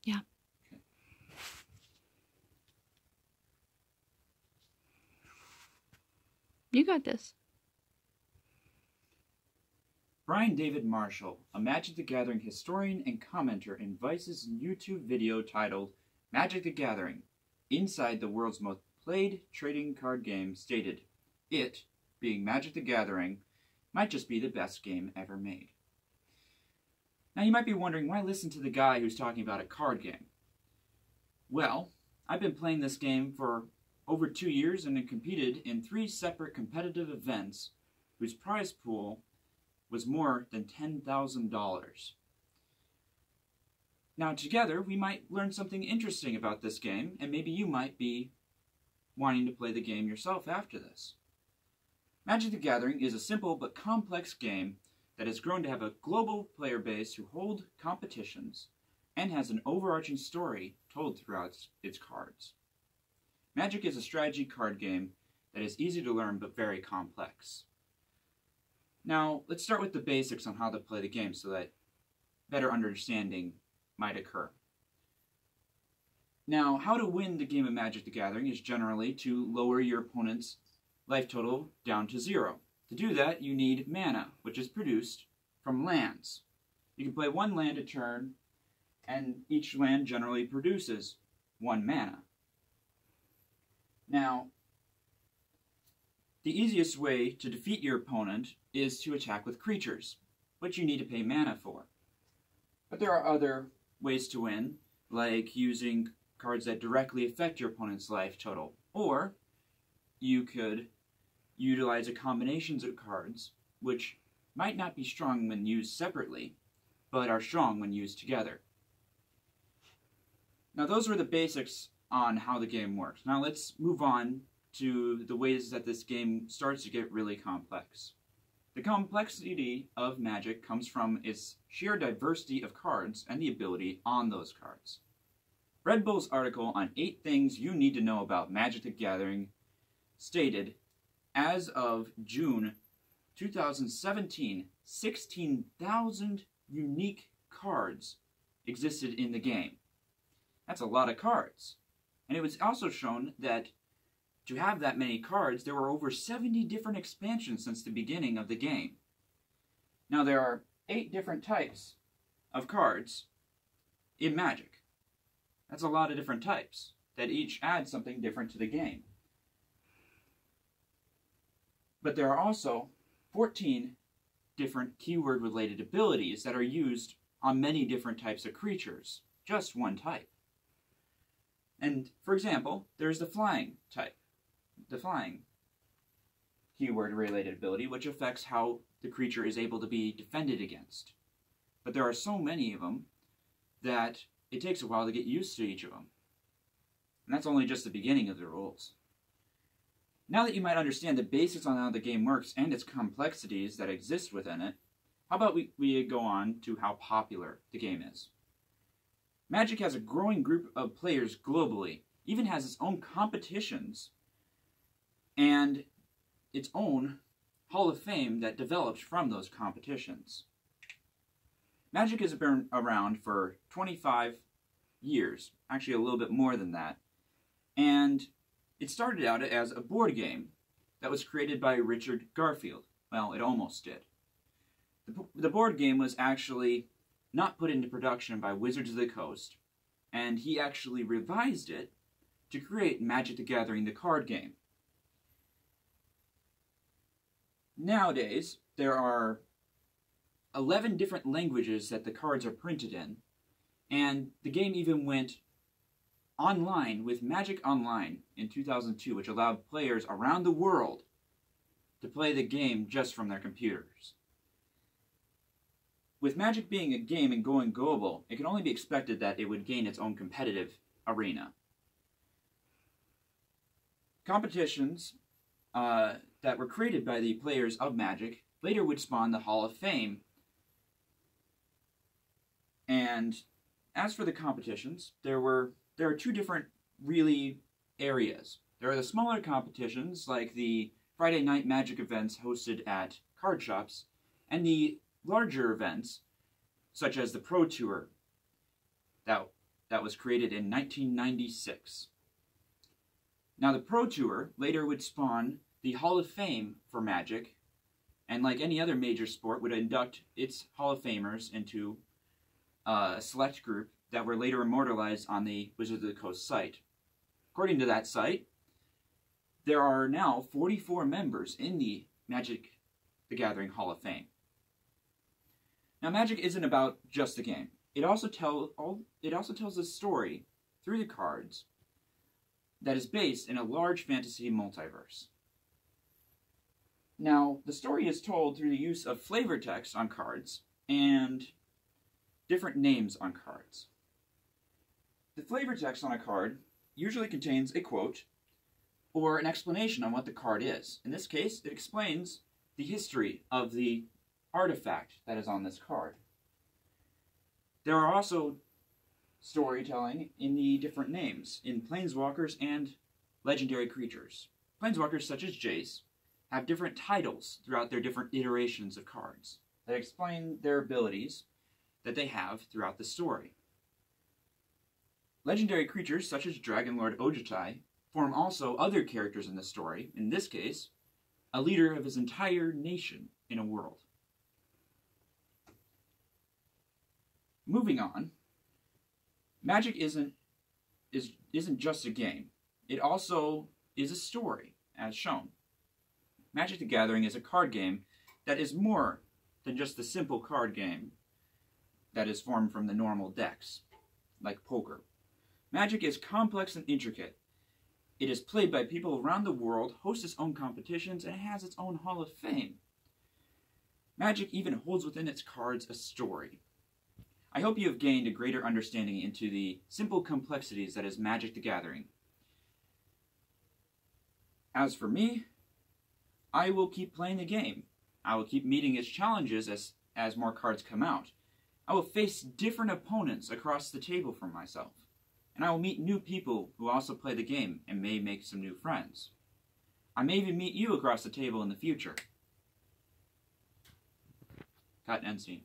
Yeah. Okay. You got this. Brian David Marshall, a Magic the Gathering historian and commenter in Vice's YouTube video titled Magic the Gathering, Inside the World's Most Played Trading Card Game, stated, "It, being Magic the Gathering, might just be the best game ever made." Now you might be wondering, why listen to the guy who's talking about a card game? Well, I've been playing this game for over 2 years and have competed in 3 separate competitive events whose prize pool was more than $10,000. Now together we might learn something interesting about this game, and maybe you might be wanting to play the game yourself after this. Magic the Gathering is a simple but complex game that has grown to have a global player base who hold competitions and has an overarching story told throughout its cards. Magic is a strategy card game that is easy to learn but very complex. Now, let's start with the basics on how to play the game so that better understanding might occur. Now, how to win the game of Magic the Gathering is generally to lower your opponent's life total down to 0. To do that, you need mana, which is produced from lands. You can play 1 land a turn, and each land generally produces 1 mana. Now, the easiest way to defeat your opponent is to attack with creatures, which you need to pay mana for. But there are other ways to win, like using cards that directly affect your opponent's life total. Or you could utilize a combinations of cards, which might not be strong when used separately, but are strong when used together. Now those were the basics on how the game works. Now let's move on to the ways that this game starts to get really complex. The complexity of Magic comes from its sheer diversity of cards and the ability on those cards. Red Bull's article on 8 things you need to know about Magic the Gathering stated, as of June 2017, 16,000 unique cards existed in the game. That's a lot of cards. And it was also shown that to have that many cards, there were over 70 different expansions since the beginning of the game. Now there are 8 different types of cards in Magic. That's a lot of different types that each add something different to the game. But there are also 14 different keyword-related abilities that are used on many different types of creatures, just one type. And for example, there's the flying type. The flying keyword-related ability, which affects how the creature is able to be defended against. But there are so many of them that it takes a while to get used to each of them. And that's only just the beginning of the rules. Now that you might understand the basics on how the game works and its complexities that exist within it, how about we go on to how popular the game is. Magic has a growing group of players globally, even has its own competitions and its own Hall of Fame that develops from those competitions. Magic has been around for 25 years, actually a little bit more than that, and it started out as a board game that was created by Richard Garfield. Well, it almost did. The board game was actually not put into production by Wizards of the Coast, and he actually revised it to create Magic the Gathering, the card game. Nowadays, there are 11 different languages that the cards are printed in, and the game even went online with Magic Online in 2002, which allowed players around the world to play the game just from their computers. With Magic being a game and going global, it can only be expected that it would gain its own competitive arena. Competitions that were created by the players of Magic later would spawn the Hall of Fame. And as for the competitions, there are 2 different really areas. There are the smaller competitions like the Friday night Magic events hosted at card shops, and the larger events such as the Pro Tour that that was created in 1996. Now, the Pro Tour later would spawn the Hall of Fame for Magic, and like any other major sport, would induct its Hall of Famers into a select group that were later immortalized on the Wizards of the Coast site. According to that site, there are now 44 members in the Magic the Gathering Hall of Fame. Now, Magic isn't about just the game. It also tells a story through the cards that is based in a large fantasy multiverse. Now, the story is told through the use of flavor text on cards and different names on cards. The flavor text on a card usually contains a quote or an explanation on what the card is. In this case, it explains the history of the artifact that is on this card. There are also storytelling in the different names, in planeswalkers and legendary creatures. Planeswalkers such as Jace have different titles throughout their different iterations of cards that explain their abilities that they have throughout the story. Legendary creatures such as Dragonlord Ojutai form also other characters in the story, in this case, a leader of his entire nation in a world. Moving on, Magic isn't just a game. It also is a story, as shown. Magic the Gathering is a card game that is more than just the simple card game that is formed from the normal decks, like poker. Magic is complex and intricate. It is played by people around the world, hosts its own competitions, and has its own Hall of Fame. Magic even holds within its cards a story. I hope you have gained a greater understanding into the simple complexities that is Magic the Gathering. As for me, I will keep playing the game. I will keep meeting its challenges as more cards come out. I will face different opponents across the table from myself. And I will meet new people who also play the game and may make some new friends. I may even meet you across the table in the future. Cut and end scene.